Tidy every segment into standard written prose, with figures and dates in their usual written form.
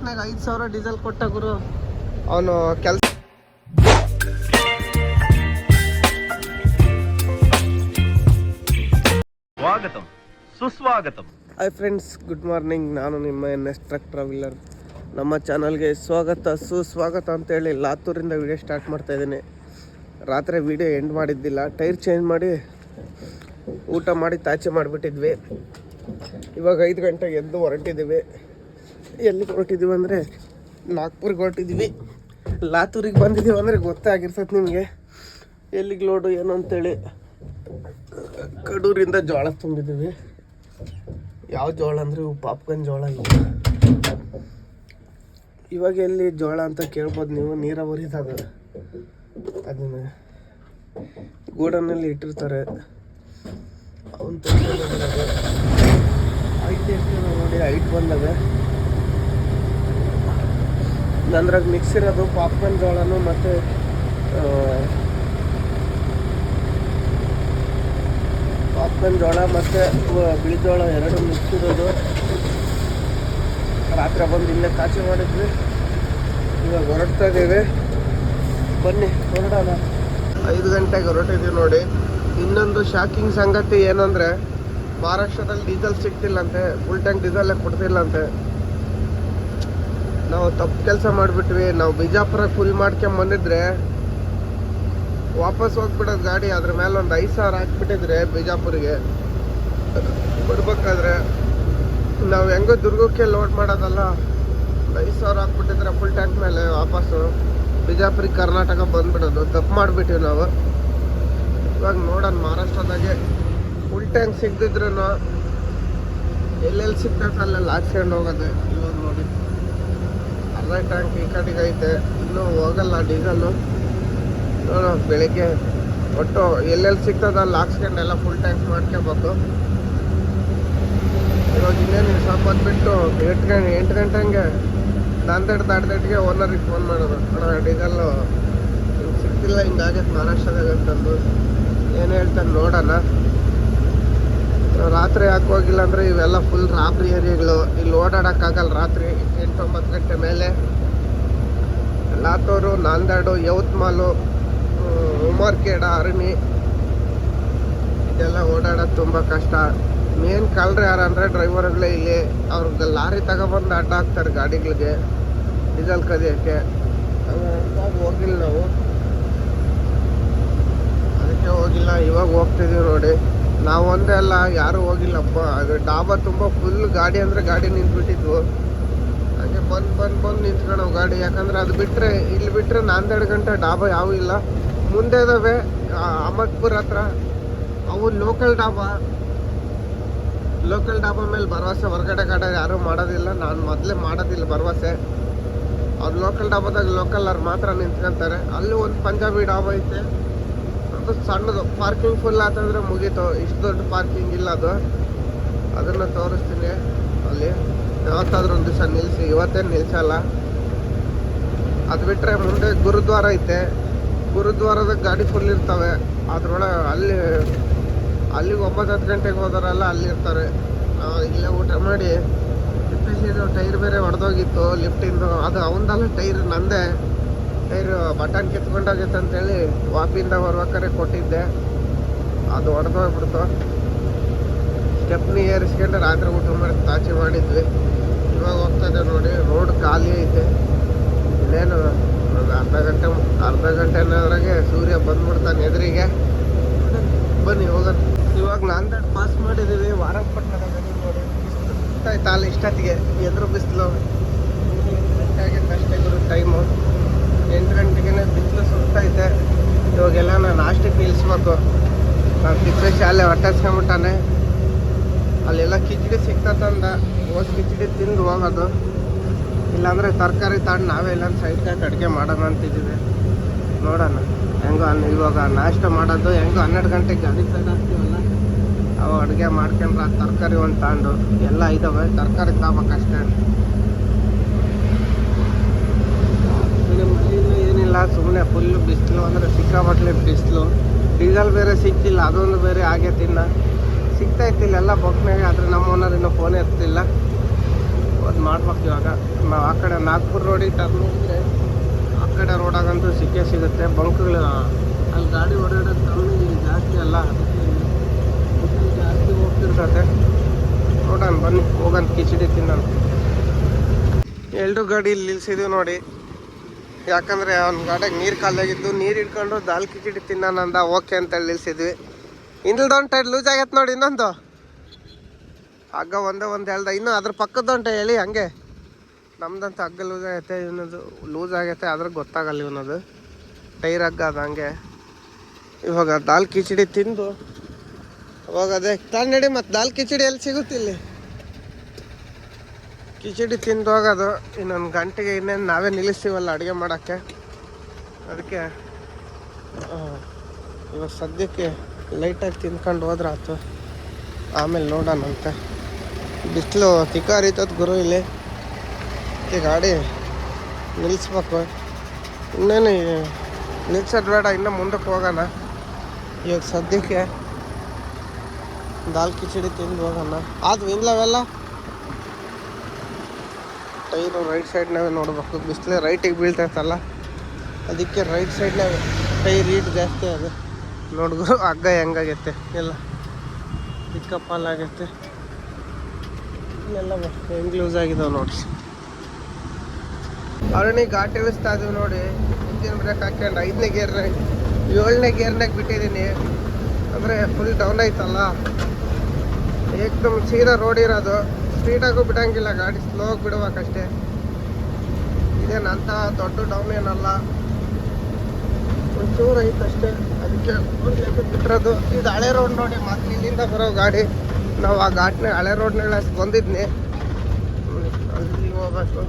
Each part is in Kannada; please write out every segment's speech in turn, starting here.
ಬೊಕ್ನಾಗ 5,000 ಡೀಸೆಲ್ ಕೊಟ್ಟ ಗುರು. ಅವನು ಕೆಲಸ ಸ್ವಾಗತಂ ಸುಸ್ವಾಗತಂ. Hi friends, good morning. ನಾನು ನಿಮ್ಮ NS ಟ್ರಕ್ ಟ್ರಾವೆಲರ್. ನಮ್ಮ ಚಾನಲ್ಗೆ ಸ್ವಾಗತ ಸುಸ್ವಾಗತ ಅಂತೇಳಿ ಲಾತೂರಿಂದ ವಿಡಿಯೋ ಸ್ಟಾರ್ಟ್ ಮಾಡ್ತಾಯಿದ್ದೀನಿ. ರಾತ್ರಿ ವಿಡಿಯೋ ಎಂಡ್ ಮಾಡಿದ್ದಿಲ್ಲ, ಟೈರ್ ಚೇಂಜ್ ಮಾಡಿ ಊಟ ಮಾಡಿ ತಾಚೆ ಮಾಡಿಬಿಟ್ಟಿದ್ವಿ. ಇವಾಗ 5 ಗಂಟೆಗೆ ಎದ್ದು ಹೊರಟಿದ್ದೀವಿ. ಎಲ್ಲಿಗೆ ಹೊರಟಿದ್ದೀವಿ ಅಂದರೆ ನಾಗ್ಪುರ್ಗೆ ಹೊರಟಿದ್ದೀವಿ. ಲಾತೂರಿಗೆ ಬಂದಿದ್ದೀವಿ ಅಂದರೆ ಗೊತ್ತೇ ಆಗಿರ್ತದೆ ನಿಮಗೆ ಎಲ್ಲಿಗೆ ಲೋಡು ಏನು ಅಂತೇಳಿ. ಕಡೂರಿಂದ ಜೋಳ ತುಂಬಿದ್ದೀವಿ. ಯಾವ ಜೋಳ ಅಂದರೆ ಪಾಪ್ಕಾರ್ನ್ ಜೋಳ. ಇವಾಗ ಎಲ್ಲಿ ಜೋಳ ಅಂತ ಕೇಳ್ಬೋದು ನೀವು, ನೀರಾವರಿದಾಗ ಅದನ್ನು ಗೋಡನಲ್ಲಿ ಇಟ್ಟಿರ್ತಾರೆ. ಅವನು ಹೈಟ್ ಎಷ್ಟು ನೋಡಿ, ಹೈಟ್ ಬಂದಾಗ ನಂದ್ರಾಗ ಮಿಕ್ಸ್ ಇರೋದು ಪಾಪ್ಕಾರ್ನ್ ಜೋಳನು ಮತ್ತು ಪಾಪ್ಕಾರ್ನ್ ಜೋಳ ಮತ್ತು ಬಿಳಿ ಜೋಳ ಎರಡು ಮಿಕ್ಸ್ ಇರೋದು. ರಾತ್ರಿ ಬಂದು ಇಲ್ಲೇ ಕಾಚಿ ಮಾಡಿದ್ವಿ. ಇವಾಗ ಹೊರಡ್ತಾ ಇದ್ದೀವಿ, ಬನ್ನಿ ಹೊರಡೋಣ. 5 ಗಂಟೆಗೆ ಹೊರಟಿದ್ದೀವಿ ನೋಡಿ. ಇನ್ನೊಂದು ಶಾಕಿಂಗ್ ಸಂಗತಿ ಏನಂದರೆ, ಮಹಾರಾಷ್ಟ್ರದಲ್ಲಿ ಡೀಸೆಲ್ ಸಿಗ್ತಿಲ್ಲಂತೆ, ಫುಲ್ ಟ್ಯಾಂಕ್ ಡೀಸೆಲ್ಲೇ ಕೊಡ್ತಿಲ್ಲಂತೆ. ನಾವು ತಪ್ಪು ಕೆಲಸ ಮಾಡಿಬಿಟ್ವಿ. ನಾವು ಬಿಜಾಪುರ ಫುಲ್ ಮಾಡ್ಕೊಂಬಂದಿದ್ರೆ ವಾಪಸ್ ಹೋಗ್ಬಿಡೋದು ಗಾಡಿ. ಅದ್ರ ಮೇಲೆ ಒಂದು 5,000 ಹಾಕ್ಬಿಟ್ಟಿದ್ರೆ ಬಿಜಾಪುರಿಗೆ ಬರ್ಬೇಕಾದ್ರೆ, ನಾವು ಹೆಂಗೋ ದುರ್ಗಕ್ಕೆ ಲೋಡ್ ಮಾಡೋದಲ್ಲ, 5,000 ಹಾಕ್ಬಿಟ್ಟಿದ್ರೆ ಫುಲ್ ಟ್ಯಾಂಕ್ ಮೇಲೆ ವಾಪಸ್ಸು ಬಿಜಾಪುರಿಗೆ ಕರ್ನಾಟಕ ಬಂದ್ಬಿಡೋದು. ತಪ್ಪು ಮಾಡಿಬಿಟ್ಟಿವಿ ನಾವು. ಇವಾಗ ನೋಡೋಣ, ಮಹಾರಾಷ್ಟ್ರದಾಗೆ ಫುಲ್ ಟ್ಯಾಂಕ್ ಸಿಗ್ದಿದ್ರು ಎಲ್ಲೆಲ್ಲಿ ಸಿಗ್ತೈತೆ ಅಲ್ಲೆಲ್ಲ ಹಾಕ್ಸ್ಕೊಂಡು ಹೋಗೋದು. ಇವಾಗ ನೋಡಿ, ಅರ್ಧ ಟ್ಯಾಂಕ್ ಈ ಕಡೆಗೆ ಐತೆ, ಇನ್ನೂ ಹೋಗಲ್ಲ ಡೀಸೆಲ್ಲು. ನೋಡೋ ಬೆಳಿಗ್ಗೆ ಒಟ್ಟು ಎಲ್ಲೆಲ್ಲಿ ಸಿಗ್ತದೆ ಅಲ್ಲಿ ಹಾಕ್ಸ್ಕೊಂಡೆಲ್ಲ ಫುಲ್ ಟ್ಯಾಂಕ್ ಮಾಡ್ಕೋಬೇಕು. ಇವಾಗ ಇನ್ನೇನು ಸ್ವಲ್ಪ ಬಂದುಬಿಟ್ಟು 8 ಗಂಟೆ ಹಂಗೆ ದಾಂದೇಟಿಗೆ ಓನರಿಗೆ ಫೋನ್ ಮಾಡೋದು, ಅಣ್ಣ ಡೀಸೆಲ್ಲು ಸಿಗ್ತಿಲ್ಲ, ಹಿಂಗಾಗೈತೆ ಮಹಾರಾಷ್ಟ್ರದಾಗ ಅಂತಂದು. ಏನು ಹೇಳ್ತಾನೆ ನೋಡೋಣ. ರಾತ್ರಿ ಯಾಕೆ ಹೋಗಿಲ್ಲ ಅಂದರೆ ಇವೆಲ್ಲ ಫುಲ್ ರಾಬ್ರಿ ಏರಿಯಾಗಳು, ಇಲ್ಲಿ ಓಡಾಡೋಕ್ಕಾಗಲ್ಲ ರಾತ್ರಿ 8-9 ಗಂಟೆ ಮೇಲೆ. ಲಾತೂರು, ನಾಂದೇಡು, ಯವತ್ಮಾಲು, ಉಮರ್ಖೇಡ, ಅರಮಿ ಇದೆಲ್ಲ ಓಡಾಡೋದು ತುಂಬ ಕಷ್ಟ. ಮೇನ್ ಕಳ್ರೆ ಯಾರಂದರೆ ಡ್ರೈವರ್ಗಳೇ. ಇಲ್ಲಿ ಅವ್ರಿಗೆ ಲಾರಿ ತಗೊಬಂದು ಅಡ್ಡ ಹಾಕ್ತಾರೆ ಗಾಡಿಗಳಿಗೆ ಡೀಸೆಲ್ ಕದಿಯೋಕ್ಕೆ. ಹೋಗಿಲ್ಲ ನಾವು, ಅದಕ್ಕೆ ಹೋಗಿಲ್ಲ. ಇವಾಗ ಹೋಗ್ತಿದ್ದೀವಿ ನೋಡಿ. ನಾವು ಒಂದೇ ಅಲ್ಲ, ಯಾರೂ ಹೋಗಿಲ್ಲಪ್ಪ. ಅದು ಡಾಬಾ ತುಂಬ ಫುಲ್ ಗಾಡಿ ಅಂದರೆ ಗಾಡಿ ನಿಂತ್ಬಿಟ್ಟಿದ್ವು. ಹಾಗೆ ಬಂದು ನಿಂತ್ಕೊಳ್ಳೋ ಗಾಡಿ. ಯಾಕಂದರೆ ಅದು ಬಿಟ್ಟರೆ, ಇಲ್ಲಿ ಬಿಟ್ಟರೆ ನಾಂದೇಡ್ ಗಂಟೆ ಡಾಬಾ ಯಾವೂ ಇಲ್ಲ. ಮುಂದೆ ಇದಾವೆ ಅಹಮದ್ಪುರ ಹತ್ರ, ಅವು ಲೋಕಲ್ ಡಾಬಾ ಮೇಲೆ ಭರವಸೆ. ಹೊರಗಡೆ ಕಡೆ ಯಾರೂ ಮಾಡೋದಿಲ್ಲ. ನಾನು ಮೊದಲೇ ಮಾಡೋದಿಲ್ಲ ಭರವಸೆ. ಅವ್ರು ಲೋಕಲ್ ಡಾಬಾದಾಗ ಲೋಕಲ್ ಮಾತ್ರ ನಿಂತ್ಕೊಂತಾರೆ. ಅಲ್ಲಿ ಒಂದು ಪಂಜಾಬಿ ಡಾಬಾ ಐತೆ, ಅದು ಸಣ್ಣದು. ಪಾರ್ಕಿಂಗ್ ಫುಲ್ ಆತಂದ್ರೆ ಮುಗೀತು. ಇಷ್ಟು ದೊಡ್ಡ ಪಾರ್ಕಿಂಗ್ ಇಲ್ಲ ಅದು. ಅದನ್ನು ತೋರಿಸ್ತೀನಿ. ಅಲ್ಲಿ ಯಾವತ್ತಾದ್ರೂ ಒಂದು ದಿವಸ ನಿಲ್ಲಿಸಿ, ಇವತ್ತೇನು ನಿಲ್ಲಿಸಲ್ಲ. ಅದು ಬಿಟ್ಟರೆ ಮುಂದೆ ಗುರುದ್ವಾರ ಐತೆ. ಗುರುದ್ವಾರದಾಗ ಗಾಡಿ ಫುಲ್ ಇರ್ತವೆ. ಅದ್ರೊಳಗೆ ಅಲ್ಲಿಗೆ 9-10 ಗಂಟೆಗೆ ಹೋದವರೆಲ್ಲ ಅಲ್ಲಿರ್ತಾರೆ. ಇಲ್ಲೇ ಊಟ ಮಾಡಿ ಇದು ಟೈರ್ ಬೇರೆ ಹೊಡೆದೋಗಿತ್ತು ಲಿಫ್ಟಿಂದು. ಅದು ಅವನದಲ್ಲ ಟೈರ್, ನಂದೇ ಟೈರ್ ಬಟನ್ ಕಿತ್ಕೊಂಡೋಗಿತ್ತು ಅಂತೇಳಿ ವಾಪಿಯಿಂದ ಬರ್ಬೇಕಾರೆ ಕೊಟ್ಟಿದ್ದೆ. ಅದು ಹೊಡೆದೋಗ್ಬಿಡ್ತು. ಸ್ಟೆಪ್ನಿ ಏರಿಸ್ಕೊಂಡು ರಾತ್ರಿ ಊಟ ಮಾಡಿ ತಾಚಿ ಮಾಡಿದ್ವಿ. ಇವಾಗ ಹೋಗ್ತಾಯಿದ್ದೆ ನೋಡಿ. ರೋಡ್ ಖಾಲಿ ಐತೆ. ಇನ್ನೇನು ಅರ್ಧ ಗಂಟೆನವರೆಗೆ ಸೂರ್ಯ ಬಂದ್ಬಿಡ್ತಾನೆ ಎದುರಿಗೆ. ಬನ್ನಿ ಹೋಗೋಣ. ಇವಾಗ ನಾಂದೇಡ್ ಪಾಸ್ ಮಾಡಿದ್ದೀವಿ. ವಾರಂಪಟ್ಟಣದಾಗ ನೋಡಿ, ಬಿಸಿಲು ಸುತ್ತಾಯ್ತು ಅಲ್ಲಿ ಇಷ್ಟೊತ್ತಿಗೆ. ಎದುರು ಬಿಸಿಲು 8 ಗಂಟೆ ಆಗಿತ್ತು ಅಷ್ಟೇ ಗುರು ಟೈಮು. 8 ಗಂಟೆಗೆ ಬಿಸಿಲು ಸುತ್ತೈತೆ. ಇವಾಗೆಲ್ಲ ನಾನು ನಾಷ್ಟಕ್ಕೆ ನಿಲ್ಲಿಸ್ಬೇಕು. ನಾನು ಕಿಚಡಿ ಶಾಲೆ ಹೊಟ್ಟೆಸ್ಕೊಂಬಿಟ್ಟಾನೆ. ಅಲ್ಲೆಲ್ಲ ಕಿಚಡಿ ಸಿಗ್ತಂದ ಹೋಗಿ ಕಿಚಡಿ ತಿಂದು ಹೋಗೋದು. ಇಲ್ಲಾಂದರೆ ತರಕಾರಿ ತಗೊಂಡು ನಾವೇ ಇಲ್ಲ ಸೈಡ್ಗೆ ಅಡುಗೆ ಮಾಡೋಣ ಅಂತಿದ್ದೀವಿ. ನೋಡೋಣ ಹೆಂಗೋ. ಇವಾಗ ನಾಷ್ಟ ಮಾಡೋದು ಹೆಂಗೋ 12 ಗಂಟೆಗೆ ಗಾಡಿ ಸೈಡ್ ಹಾಕ್ತೀವಲ್ಲ, ಅವು ಅಡುಗೆ ಮಾಡ್ಕೊಂಡ್ರೆ ತರಕಾರಿ ಒಂದು ತಗೊಂಡು ಎಲ್ಲ ಇದ್ದಾವೆ. ತರಕಾರಿ ತಗೋಬೇಕಷ್ಟೇ. ಏನಿಲ್ಲ, ಸುಮ್ಮನೆ ಫುಲ್ಲು ಬಿಸಿಲು ಅಂದರೆ ಸಿಕ್ಕಾಪಟ್ಟಲೆ ಬಿಸಿಲು. ಡೀಸೆಲ್ ಬೇರೆ ಸಿಗ್ತಿಲ್ಲ, ಅದೊಂದು ಬೇರೆ ಆಗೈತೆ. ಇನ್ನು ಸಿಗ್ತಾಯಿತ್ತಿಲ್ಲ ಎಲ್ಲ ಬೊಕ್ನಾಗೆ. ಆದರೆ ನಮ್ಮ ಓನರ್ ಇನ್ನೂ ಫೋನ್ ಎತ್ತಿಲ್ಲ. ಮಾಡ್ಬೇಕು ಇವಾಗ. ನಾವು ಆ ಕಡೆ ನಾಗ್ಪುರ್ ರೋಡಿಗೆ ಟರ್ನ್ ಮಾಡಿದ್ರೆ ಆ ಕಡೆ ರೋಡಾಗಂತೂ ಸಿಕ್ಕೇ ಸಿಗುತ್ತೆ. ಬಂಕ್ಗಳು ಅಲ್ಲಿ ಗಾಡಿ ಓಡಾಡೋದು ಕಮ್ಮಿ, ಇಲ್ಲಿ ಜಾಸ್ತಿ ಅಲ್ಲ, ಅದಕ್ಕೆ ಇಲ್ಲಿ ಜಾಸ್ತಿ ಹೋಗ್ತಿರ್ತದೆ. ನೋಡೋಣ ಬನ್ನಿ, ಹೋಗೋಣ ಕಿಚಡಿ ತಿನ್ನೋಣ. ಎಲ್ಲರೂ ಗಾಡಿ ಇಲ್ಲಿ ನಿಲ್ಸಿದೀವಿ ನೋಡಿ, ಯಾಕಂದರೆ ಅವ್ನ ಗಾಡಿಯಾಗ ನೀರು ಖಾಲಿಯಾಗಿದ್ದು, ನೀರು ಇಟ್ಕೊಂಡು ದಾಲ್ ಕಿಚಡಿ ತಿನ್ನೋಣ ಅಂದ. ಓಕೆ ಅಂತೇಳಿ ನಿಲ್ಸಿದ್ವಿ. ಇಂದಲ್ದೊಂದು ಟೈರ್ ಲೂಸ್ ಆಗೈತೆ ನೋಡಿ, ಇನ್ನೊಂದು ಹಗ್ಗ ಒಂದು ಹೇಳ್ದ. ಇನ್ನು ಅದ್ರ ಪಕ್ಕದೊಂಟೆ ಹೇಳಿ ಹಂಗೆ. ನಮ್ದಂತ ಹಗ್ಗ ಲೂಸ್ ಆಗೈತೆ, ಇವನದು ಲೂಸ್ ಆಗೈತೆ, ಅದ್ರ ಗೊತ್ತಾಗಲ್ಲ ಇವನದು ಟೈರ್ ಹಗ್ಗ ಅದು ಹಂಗೆ. ಇವಾಗ ದಾಲ್ ಕಿಚಡಿ ತಿಂದು ಹೋಗೋದೆ. ನಡಿ ಮತ್ತು ದಾಲ್ ಕಿಚಡಿ ಎಲ್ಲಿ ಸಿಗುತ್ತೆ ಇಲ್ಲಿ? ಕಿಚಡಿ ತಿಂದು ಹೋಗೋದು. ಇನ್ನೊಂದು ಗಂಟೆಗೆ ಇನ್ನೇನು ನಾವೇ ನಿಲ್ಲಿಸ್ತೀವಲ್ಲ ಅಡುಗೆ ಮಾಡೋಕ್ಕೆ, ಅದಕ್ಕೆ ಇವಾಗ ಸದ್ಯಕ್ಕೆ ಲೈಟಾಗಿ ತಿಂದ್ಕೊಂಡು ಹೋದ್ರೆ ಆಯ್ತು, ಆಮೇಲೆ ನೋಡೋಣಂತೆ. ಬಿಸಿಲು ತಿಕ್ಕಾರಿತದ ಗುರು ಇಲ್ಲಿ, ಗಾಡಿ ನಿಲ್ಲಿಸ್ಬೇಕು. ಇನ್ನೇನು ನಿಲ್ಸೋದು ಬೇಡ, ಇನ್ನೂ ಮುಂದಕ್ಕೆ ಹೋಗೋಣ. ಇವಾಗ ಸದ್ಯಕ್ಕೆ ದಾಲ್ ಕಿಚಡಿ ತಿಂದು ಹೋಗೋಣ. ಆದ್ವು ಇಲ್ಲವೆಲ್ಲ ಟೈರು ರೈಟ್ ಸೈಡ್ನಾವೇ ನೋಡ್ಬೇಕು, ಬಿಸಿಲೇ ರೈಟಿಗೆ ಬೀಳ್ತೈತಲ್ಲ, ಅದಕ್ಕೆ ರೈಟ್ ಸೈಡ್ನಾಗ ಟೈರ್ ಹೀಟ್ ಜಾಸ್ತಿ ಅದು. ನೋಡ್ಗು ಹಗ್ಗ ಹೆಂಗಾಗೈತೆ ಎಲ್ಲ ಪಿಕ್ಕಪ್ಪಲ್ಲಾಗೈತೆ, ಇಲ್ಲೆಲ್ಲ ಹೆಂಗೆ ಲೂಸ್ ಆಗಿದಾವೆ ನೋಡಿ. ಅರಣಿ ಘಾಟ್ ಇಳಿಸ್ತಾ ಇದೀವಿ ನೋಡಿ. ಇಂಜಿನ್ ಬ್ರೇಕ್ ಹಾಕ್ಯಂಡು 5ನೇ ಗೇರ್ನಾಗ 7ನೇ ಗೇರ್ನಾಗ ಬಿಟ್ಟಿದ್ದೀನಿ. ಅಂದರೆ ಫುಲ್ ಡೌನ್ ಐತಲ್ಲ, ಏಕದಮ್ ಸೀದಾ ರೋಡ್ ಇರೋದು. ಸ್ಪೀಡಾಗೂ ಬಿಡೋಂಗಿಲ್ಲ ಗಾಡಿ, ಸ್ಲೋ ಆಗಿ ಬಿಡ್ಬೇಕಷ್ಟೇ. ಇದೇನಂತ ದೊಡ್ಡ ಡೌನ್ ಏನಲ್ಲ, ಒಂಚೂರು ಐತಷ್ಟೇ, ಅದಕ್ಕೆ ಬಿಟ್ಟಿರೋದು. ಇದು ಹಳೆ ರೋಡ್ ನೋಡಿ, ಮತ್ತೆ ಇಲ್ಲಿಂದ ಬರೋ ಗಾಡಿ. ನಾವು ಆ ಘಾಟ್ನಾಗ ಹಳೆ ರೋಡ್ನಾಗ ಬಂದಿದ್ನಿ, ಅಲ್ಲಿ ಹೋಗ್ಬೇಕು.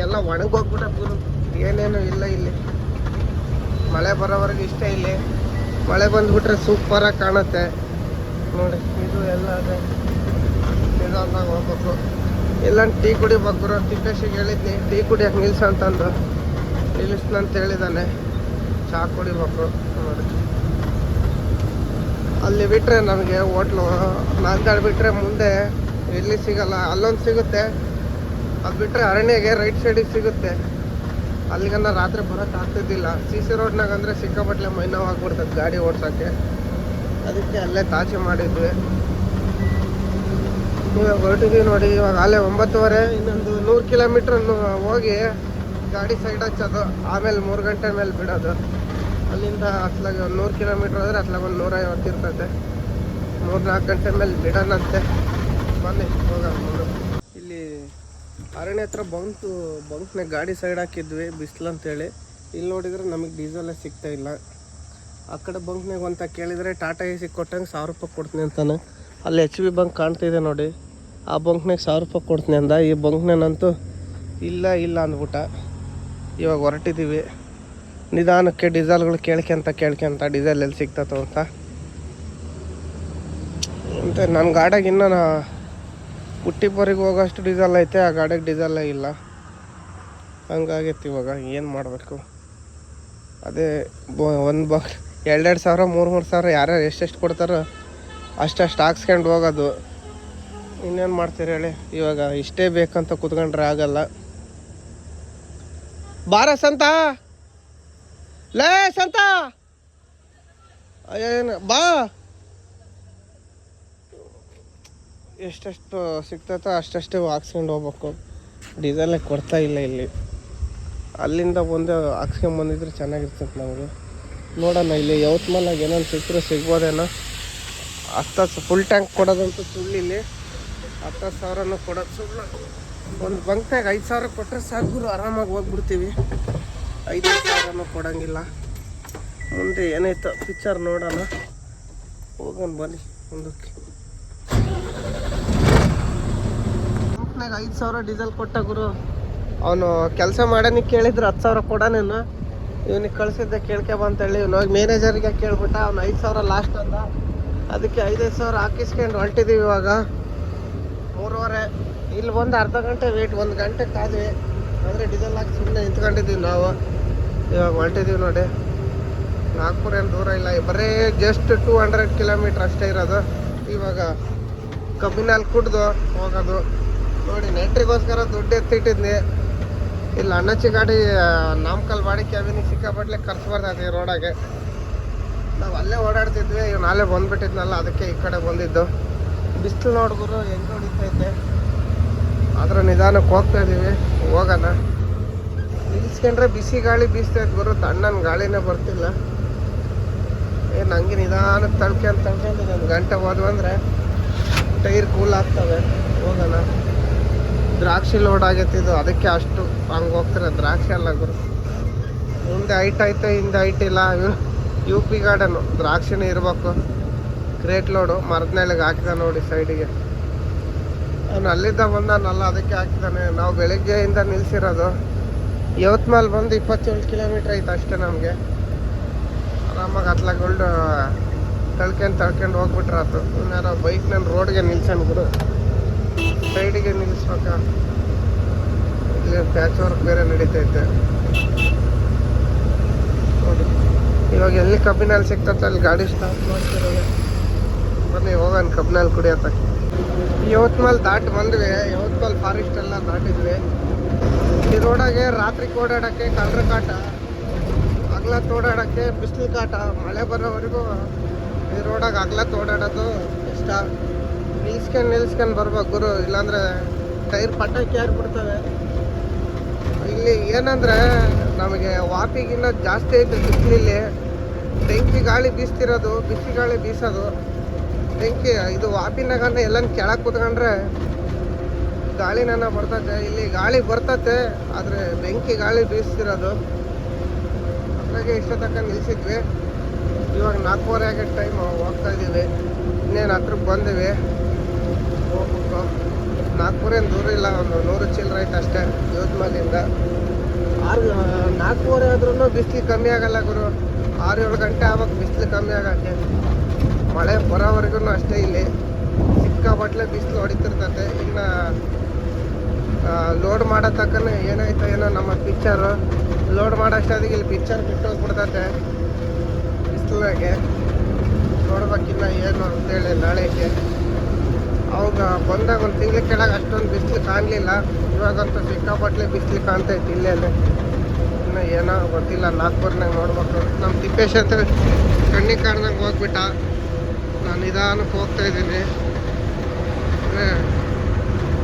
ಎಲ್ಲ ಒಣಗೋಗ್ಬಿಟ್ಟು ಏನೇನು ಇಲ್ಲ ಇಲ್ಲಿ. ಮಳೆ ಬರೋವರೆಗೆ ಇಷ್ಟ ಇಲ್ಲಿ, ಮಳೆ ಬಂದುಬಿಟ್ರೆ ಸೂಪರಾಗಿ ಕಾಣುತ್ತೆ ನೋಡಿ. ಇದು ಎಲ್ಲ ಅದೇ ನಿಧಾನದಾಗ ಹೋಗ್ಬೇಕು. ಎಲ್ಲ ಟೀ ಕುಡಿಬೇಕು. ತಿಪ್ಪೇಶಿಗೆ ಹೇಳಿದ್ನಿ ಟೀ ಕುಡಿಯೋಕೆ ನಿಲ್ಸಂತಂದು, ನಿಲ್ಲಿಸ್ನಂತ ಹೇಳಿದ್ದಾನೆ. ಚಹಾ ಕುಡಿಬೇಕು ನೋಡಿ. ಅಲ್ಲಿ ಬಿಟ್ಟರೆ ನಮಗೆ ಹೋಟ್ಲು ನಾಲ್ಕಾಡು ಬಿಟ್ಟರೆ ಮುಂದೆ ಎಲ್ಲಿ ಸಿಗಲ್ಲ. ಅಲ್ಲೊಂದು ಸಿಗುತ್ತೆ, ಅದು ಬಿಟ್ಟರೆ ಅರಣ್ಯಗೆ ರೈಟ್ ಸೈಡಿಗೆ ಸಿಗುತ್ತೆ. ಅಲ್ಲಿಗನ್ನ ರಾತ್ರಿ ಬರೋಕ್ಕೆ ಆಗ್ತಿದ್ದಿಲ್ಲ. ಸಿ ರೋಡ್ನಾಗ ಅಂದರೆ ಸಿಕ್ಕಾಪಟ್ಟಲೆ ಮೈನೋವಾಗ್ಬಿಡ್ತದೆ ಗಾಡಿ ಓಡ್ಸೋಕ್ಕೆ, ಅದಕ್ಕೆ ಅಲ್ಲೇ ತಾಚೆ ಮಾಡಿದ್ವಿ. ಇವಾಗ ಹೊರಟಿದ್ವಿ ನೋಡಿ. ಇವಾಗ ಅಲ್ಲೇ 9:30, ಇನ್ನೊಂದು 100 ಕಿಲೋಮೀಟ್ರ್ ಹೋಗಿ ಗಾಡಿ ಸೈಡ್ ಹಚ್ಚೋದು, ಆಮೇಲೆ 3 ಗಂಟೆ ಮೇಲೆ ಬಿಡೋದು. ಅಲ್ಲಿಂದ ಅತ್ಲಾಗೆ ಒಂದು 100 ಕಿಲೋಮೀಟ್ರ್ ಹೋದರೆ ಅತ್ಲಾಗ ಒಂದು 150 ಇರ್ತದೆ. 3-4 ಗಂಟೆ ಮೇಲೆ ಬಿಡೋಣಂತೆ. ಬನ್ನಿ ಹೋಗೋಣ. ಇಲ್ಲಿ ಅರಣ್ಯ ಹತ್ರ ಬಂಕ್ನಾಗ ಗಾಡಿ ಸೈಡ್ ಹಾಕಿದ್ವಿ ಬಿಸಿಲು ಅಂತೇಳಿ. ಇಲ್ಲಿ ನೋಡಿದರೆ ನಮಗೆ ಡೀಸೆಲ್ಲೇ ಸಿಗ್ತಾ ಇಲ್ಲ. ಆ ಕಡೆ ಬಂಕ್ನಾಗ ಅಂತ ಕೇಳಿದರೆ ಟಾಟಾ ಎ ಸಿ ಕೊಟ್ಟಂಗೆ 1000 ರೂಪಾಯಿ ಕೊಡ್ತೀನಿ ಅಂತಾನೆ. ಅಲ್ಲಿ HB ಬಂಕ್ ಕಾಣ್ತಿದೆ ನೋಡಿ, ಆ ಬಂಕ್ನಾಗ 1000 ರೂಪಾಯಿ ಕೊಡ್ತೀನಿ ಅಂದ. ಈ ಬಂಕ್ನಾಗಂತೂ ಇಲ್ಲ ಅಂದ್ಬಿಟ್ಟ. ಇವಾಗ ಹೊರಟಿದ್ದೀವಿ ನಿಧಾನಕ್ಕೆ. ಡೀಸೆಲ್ಗಳು ಕೇಳ್ಕೊಂತ ಡೀಸೆಲ್ ಎಲ್ಲಿ ಸಿಗ್ತತ್ತೋ ಅಂತ. ಮತ್ತು ನನ್ನ ಗಾಡಿಯಾಗ ಇನ್ನೂ ಉಟ್ಟಿಪುರಿಗೆ ಹೋಗೋಷ್ಟು ಡೀಸೆಲ್ ಐತೆ, ಆ ಗಾಡಿಯಾಗ ಡೀಸೆಲ್ಲೇ ಇಲ್ಲ. ಹಂಗಾಗೈತಿ. ಇವಾಗ ಏನು ಮಾಡಬೇಕು? ಅದೇ ಒಂದು 2-2 ಸಾವಿರ 3-3 ಸಾವಿರ ಯಾರ್ಯಾರು ಎಷ್ಟೆಷ್ಟು ಕೊಡ್ತಾರೋ ಅಷ್ಟು ಹಾಕ್ಸ್ಕೊಂಡು ಹೋಗೋದು. ಇನ್ನೇನು ಮಾಡ್ತೀರಿ ಹೇಳಿ? ಇವಾಗ ಇಷ್ಟೇ ಬೇಕಂತ ಕೂತ್ಕೊಂಡ್ರೆ ಆಗಲ್ಲ. ಬಾರ ಸಂತ, ಲೇ ಸಂತ, ಏನು ಬಾ. ಎಷ್ಟೆಷ್ಟು ಸಿಗ್ತೈತೋ ಅಷ್ಟಷ್ಟು ಹಾಕ್ಸ್ಕೊಂಡು ಹೋಗ್ಬೇಕು. ಡೀಸೆಲ್ಲೇ ಕೊಡ್ತಾ ಇಲ್ಲ ಇಲ್ಲಿ. ಅಲ್ಲಿಂದ ಬಂದು ಹಾಕ್ಸ್ಕೊಂಬಂದಿದ್ರೆ ಚೆನ್ನಾಗಿರ್ತೈತೆ ನಮಗೆ. ನೋಡೋಣ ಇಲ್ಲಿ ಯವತ್ಮಲಾಗ ಏನೇನು ಸಿಕ್ಕರೂ ಸಿಗ್ಬೋದೇನೋ. 10 ಫುಲ್ ಟ್ಯಾಂಕ್ ಕೊಡೋದಂತೂ ಸುಳ್ಳು. ಇಲ್ಲಿ 10,000 ಕೊಡೋದು ಸುಳ್ಳು. ಒಂದು ಬಂಕ್ನಾಗ 5,000 ಕೊಟ್ಟರೆ ಸಾಕು, ಆರಾಮಾಗಿ ಹೋಗ್ಬಿಡ್ತೀವಿ. 5,000 ಕೊಡೋಂಗಿಲ್ಲ. ಮುಂದೆ ಏನೈತೋ ಪಿಕ್ಚರ್ ನೋಡೋಣ, ಹೋಗೋಣ ಬನ್ನಿ ಮುಂದಕ್ಕೆ. ಬಂಕ್ನಾಗ 5,000 ಡೀಸೆಲ್ ಕೊಟ್ಟ ಗುರು. ಅವನು ಕೆಲಸ ಮಾಡೋನಿಗೆ ಕೇಳಿದ್ರೆ 10,000 ಕೊಡೋನೇನು. ಇವನಿಗೆ ಕಳಿಸಿದ್ದೆ ಕೇಳ್ಕೊಬಂತೇಳಿ ಇವ್ನು ಮ್ಯಾನೇಜರ್ಗೆ ಕೇಳ್ಬಿಟ್ಟ. ಅವ್ನು 5,000 ಲಾಸ್ಟ್ ಅಂದ. ಅದಕ್ಕೆ 5,000 ಹಾಕಿಸ್ಕೊಂಡು ಹೊರಟಿದ್ದೀವಿ. ಇವಾಗ 3:30. ಇಲ್ಲಿ ಒಂದು ಅರ್ಧ ಗಂಟೆ ವೇಟ್, 1 ಗಂಟೆ ಕಾದ್ವಿ. ಅಂದರೆ ಡೀಸೆಲ್ ಹಾಕಿ ಸುಮ್ಮನೆ ನಿಂತ್ಕೊಂಡಿದ್ದೀವಿ ನಾವು. ಇವಾಗ ಹೊರಟಿದ್ದೀವಿ ನೋಡಿ. ನಾಗ್ಪುರ ಏನು ದೂರ ಇಲ್ಲ, ಬರೀ ಜಸ್ಟ್ 200 ಕಿಲೋಮೀಟ್ರ್ ಅಷ್ಟೇ ಇರೋದು. ಇವಾಗ ಕಬ್ಬಿನಲ್ಲಿ ಕುಡ್ದು ಹೋಗೋದು. ನೋಡಿ ನೆಂಟ್ರಿಗೋಸ್ಕರ ದುಡ್ಡು ಎತ್ತಿಟ್ಟಿದ್ನಿ. ಇಲ್ಲಿ ಅಣ್ಣಚ್ಚಿ ಗಾಡಿ ನಾಮಕಲ್ ಬಾಡಿ ಕ್ಯಾಬಿನಿಗೆ ಸಿಕ್ಕಾಪಟ್ಲೆ ಖರ್ಚು ಬರ್ತೈತೆ ಈ ರೋಡಾಗೆ. ನಾವು ಅಲ್ಲೇ ಓಡಾಡ್ತಿದ್ವಿ, ಇವ್ ನಾಳೆ ಬಂದ್ಬಿಟ್ಟಿದ್ನಲ್ಲ, ಅದಕ್ಕೆ ಈ ಕಡೆ ಬಂದಿದ್ದು. ಬಿಸಿಲು ನೋಡ್ಗುರು ಹೆಂಗೆ ಹೊಡಿತೈತೆ. ಆದ್ರೆ ನಿಧಾನಕ್ಕೆ ಹೋಗ್ತಾ ಇದೀವಿ, ಹೋಗೋಣ. ನಿಲ್ಸ್ಕೊಂಡ್ರೆ ಬಿಸಿ ಗಾಳಿ ಬೀಸ್ತೈತೆ ಗುರು, ತಣ್ಣನ ಗಾಳಿನೇ ಬರ್ತಿಲ್ಲ. ಏನು ಹಂಗೆ ನಿಧಾನಕ್ಕೆ ತಳ್ಕೊಂಡು ಒಂದು ಗಂಟೆ ಹೋದ್ವು ಅಂದರೆ ಟೈರ್ ಕೂಲ್ ಆಗ್ತವೆ. ಹೋಗೋಣ. ದ್ರಾಕ್ಷಿ ಲೋಡ್ ಆಗೈತಿದ್ದು, ಅದಕ್ಕೆ ಅಷ್ಟು ಹಂಗೆ ಹೋಗ್ತಾರೆ. ದ್ರಾಕ್ಷಿ ಅಲ್ಲ ಗುರು, ಮುಂದೆ ಹೈಟ್ ಐತೆ, ಹಿಂದೆ ಹೈಟ್ ಇಲ್ಲ. UP ಗಾರ್ಡನು ದ್ರಾಕ್ಷಿನೇ ಇರಬೇಕು. ಕ್ರೇಟ್ ಲೋಡು ಮರದ್ನೆಲೆಗೆ ಹಾಕಿದ ನೋಡಿ ಸೈಡಿಗೆ. ಅವನು ಅಲ್ಲಿದ್ದ ಬಂದಾನಲ್ಲ, ಅದಕ್ಕೆ ಹಾಕಿದ್ದಾನೆ. ನಾವು ಬೆಳಗ್ಗೆಯಿಂದ ನಿಲ್ಸಿರೋದು. ಯವತ್ಮಾಲ್ ಬಂದು 27 ಕಿಲೋಮೀಟ್ರ್ ಐತೆ ಅಷ್ಟೇ ನಮಗೆ. ಆರಾಮಾಗಿ ಹತ್ಲಾಗೊಂಡು ತಳ್ಕೊಂಡು ಹೋಗ್ಬಿಟ್ರೆ ಆಯ್ತು. ಇನ್ನಾರು ಬೈಕ್ ನನ್ನ ರೋಡ್ಗೆ ನಿಲ್ಸನ್ ಗುರು, ಸೈಡಿಗೆ ನಿಲ್ಲಿಸ್ಬೇಕ. ಇಲ್ಲಿ ಪ್ಯಾಚ್ ವರ್ಕ್ ಬೇರೆ ನಡೀತೈತೆ ನೋಡಿ. ಇವಾಗ ಎಲ್ಲಿ ಕಬ್ಬಿನಲ್ಲಿ ಸಿಗ್ತೈತೆ ಅಲ್ಲಿ ಗಾಡಿ ಸ್ಟಾಪ್ ಮಾಡ್ತಿರೋದು. ಬನ್ನಿ ಹೋಗೋಣ ಕಬ್ಬಿನಲ್ಲಿ ಕುಡಿಯತ್ತ. ಯವತ್ಮಾಲ್ ದಾಟಿ ಬಂದ್ವಿ. ಯವತ್ಮಾಲ್ ಫಾರೆಸ್ಟ್ ಎಲ್ಲ ದಾಟಿದ್ವಿ. ಈ ರೋಡಾಗೆ ರಾತ್ರಿ ಓಡಾಡೋಕ್ಕೆ ಕಳ್ರ ಕಾಟ, ಹಗ್ಲತ್ತು ಓಡಾಡೋಕ್ಕೆ ಬಿಸಿಲು ಕಾಟ. ಮಳೆ ಬರೋವರೆಗೂ ಈ ರೋಡಾಗ ಹಗ್ಲತ್ತು ಓಡಾಡೋದು ಇಷ್ಟ. ನಿಲ್ಸ್ಕೊಂಡು ಬರ್ಬೇಕು ಗುರು, ಇಲ್ಲಾಂದರೆ ಟೈರ್ ಪಟಾಕಿ ಆಗಿಬಿಡ್ತವೆ. ಇಲ್ಲಿ ಏನಂದರೆ ನಮಗೆ ವಾಪಿಗಿನ್ನ ಜಾಸ್ತಿ ಐತೆ ಬಿಸಿಲಿಲ್ಲಿ. ಬೆಂಕಿ ಗಾಳಿ ಬೀಸ್ತಿರೋದು, ಬಿಸಿ ಗಾಳಿ ಬೀಸೋದು. ಬೆಂಕಿ ಇದು ವಾಪಿನಾಗ ಎಲ್ಲನ ಕೆಳಗೆ ಕೂತ್ಕೊಂಡ್ರೆ ಗಾಳಿನ ಬರ್ತತೆ. ಇಲ್ಲಿ ಗಾಳಿ ಬರ್ತತೆ, ಆದರೆ ಬೆಂಕಿ ಗಾಳಿ ಬೀಸ್ತಿರೋದು. ಹಾಗಾಗಿ ಇಷ್ಟ ತನಕ ನಿಲ್ಸಿದ್ವಿ. ಇವಾಗ 4:30 ಆಗೋ ಟೈಮ್, ಹೋಗ್ತಾ ಇದ್ದೀವಿ. ಇನ್ನೇನು ಹತ್ರಕ್ಕೆ ಬಂದಿವಿ, ಹೋಗ್ಬೇಕು. 4:30 ಏನು ದೂರ ಇಲ್ಲ, ಒಂದು 100 ಚಿಲ್ಲರೆ ಐತೆ ಅಷ್ಟೇ ಯವತ್ಮಾಲಿಂದ. 4:30 ಆದ್ರೂ ಬಿಸಿಲು ಕಮ್ಮಿ ಆಗಲ್ಲ ಗುರು. 6-7 ಗಂಟೆ ಆವಾಗ ಬಿಸಿಲು ಕಮ್ಮಿ ಆಗಕ್ಕೆ. ಮಳೆ ಬರೋವರೆಗೂ ಅಷ್ಟೇ ಇಲ್ಲಿ ಸಿಕ್ಕಾಪಟ್ಲೆ ಬಿಸಿಲು ಹೊಡಿತಿರ್ತತೆ. ಇನ್ನು ಲೋಡ್ ಮಾಡೋ ತಕ್ಕನೆ ಏನಾಯ್ತು ಏನೋ ನಮ್ಮ ಪಿಕ್ಚರು ಲೋಡ್ ಮಾಡೋಷ್ಟೊತ್ತಿಗೆ ಇಲ್ಲಿ ಪಿಕ್ಚರ್ ಬಿಟ್ಟೋಗ್ಬಿಡ್ತತೆ ಬಿಸಿಲಾಗೆ. ನೋಡ್ಬೇಕಿನ್ನ ಏನು ಅಂತೇಳಿ ನಾಳೆಗೆ. ಅವಾಗ ಬಂದಾಗ ಒಂದು ತಿಂಗಳ ಕೆಳಗೆ ಅಷ್ಟೊಂದು ಬಿಸಿಲು ಕಾಣಲಿಲ್ಲ. ಇವಾಗಂತೂ ಸಿಕ್ಕಾಪಟ್ಲೆ ಬಿಸಿಲು ಕಾಣ್ತೈತಿ ಇಲ್ಲೇ. ಇನ್ನು ಏನೋ ಗೊತ್ತಿಲ್ಲ, 4:30 ನೋಡ್ಬೇಕು. ನಮ್ಮ ತಿಪ್ಪೇಶ್ ಅಂತ ಕಣ್ಣಿಗೆ ಕಾಣ್ದಂಗೆ ಹೋಗ್ಬಿಟ್ಟ. ನಾನು ನಿಧಾನಕ್ಕೆ ಹೋಗ್ತಾ ಇದ್ದೀನಿ.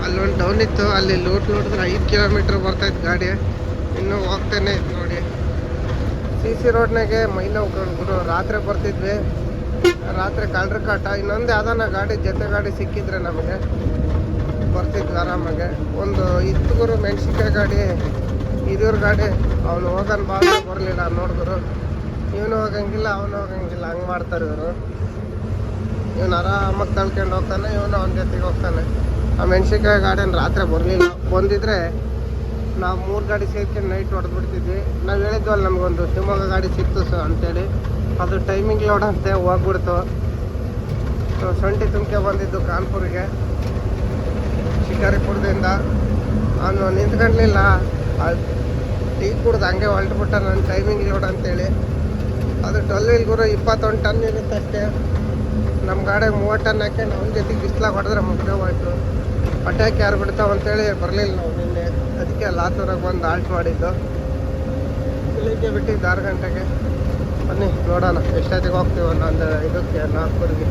ಅಲ್ಲೊಂದು ಡೌನ್ ಇತ್ತು, ಅಲ್ಲಿ ಲೋಡ್ ನೋಡಿದ್ರೆ 5 ಕಿಲೋಮೀಟ್ರ್ ಬರ್ತೈತೆ ಗಾಡಿ. ಇನ್ನೂ ಹೋಗ್ತಾನೆ ಇತ್ತು ನೋಡಿ. CC ರೋಡ್ನಾಗೆ ಮೈ ನೋವು ಗುರು. ರಾತ್ರಿ ಬರ್ತಿದ್ವಿ, ರಾತ್ರಿ ಕಳ್ರ ಕಾಟ. ಇನ್ನೊಂದು ಯಾವ್ದಾನ ಗಾಡಿ ಜೊತೆ ಗಾಡಿ ಸಿಕ್ಕಿದ್ರೆ ನಮಗೆ ಬರ್ತಿದ್ವಿ ಆರಾಮಾಗೆ. ಒಂದು ಇತ್ತು ಗುರು ಮೆಣಸಿನ್ಕಾಯಿ ಗಾಡಿ, ಇದ್ರ ಗಾಡಿ. ಅವನು ಹೋಗೋಣ ಬಾಗ ಬರಲಿಲ್ಲ ನೋಡಿದ್ರು. ಇವನು ಹೋಗಂಗಿಲ್ಲ, ಅವನು ಹೋಗಂಗಿಲ್ಲ, ಹಂಗೆ ಮಾಡ್ತಾರೆ ಇವರು. ಇವನು ಆರಾಮಾಗಿ ತಳ್ಕೊಂಡು ಹೋಗ್ತಾನೆ, ಇವನು ಅವನ ಜೊತೆಗೆ ಹೋಗ್ತಾನೆ. ಆ ಮೆಣಸಿನ್ಕಾಯಿ ಗಾಡಿಯನ್ನು ರಾತ್ರಿ ಬರಲಿಲ್ಲ. ಬಂದಿದ್ರೆ ನಾವು 3 ಗಾಡಿ ಸೇರ್ಕೊಂಡು ನೈಟ್ ಹೊಡೆದ್ಬಿಡ್ತಿದ್ವಿ. ನಾವು ಹೇಳಿದ್ವಲ್ಲ ನಮಗೊಂದು ಶಿವಮೊಗ್ಗ ಗಾಡಿ ಸಿಕ್ತು ಅಂತೇಳಿ, ಅದು ಟೈಮಿಂಗ್ ಲೋಡ್ ಅಂತೆ ಹೋಗ್ಬಿಡ್ತು. ಸೊಂಟಿ ತುಮಕೆ ಬಂದಿದ್ದು ಕಾನ್ಪುರಿಗೆ ಶಿಕಾರಿಪುರದಿಂದ. ಅವನು ನಿಂತ್ಕೊಂಡ್ಲಿಲ್ಲ, ಟೀ ಕುಡ್ದು ಹಂಗೆ ಹೊಲ್ಟ್ಬಿಟ್ಟ. ನನ್ನ ಟೈಮಿಂಗ್ ಲೋಡ್ ಅಂತೇಳಿ. ಅದು 12 ವೀಲ್ ಗುರು, 21 ಟನ್ ಇರುತ್ತೆ ಅಷ್ಟೇ. ನಮ್ಮ ಗಾಡಿಗೆ 30 ಟನ್ ಹಾಕಿ ನಮ್ಮ ಜೊತೆಗೆ ಬಿಸ್ಲಾಗ ಹೊಡೆದ್ರೆ ಮುಗ್ದೆ ಹೋಯ್ತು. ಪಟಾಕಿ ಯಾರು ಬಿಡ್ತಾವ ಅಂತೇಳಿ ಬರಲಿಲ್ಲ ನಾವು ನಿನ್ನೆ. ಅದಕ್ಕೆ ಲಾತೂರಾಗ ಬಂದು ಆಲ್ಟ್ ಮಾಡಿದ್ದು. ಇಲ್ಲಿಗೆ ಬಿಟ್ಟಿದ್ದು 6 ಗಂಟೆಗೆ. ಬನ್ನಿ ನೋಡೋಣ ಎಷ್ಟೊತ್ತಿಗೆ ಹೋಗ್ತೀವಲ್ಲ, ಒಂದು ಇದಕ್ಕೆ 4 ಗೆ.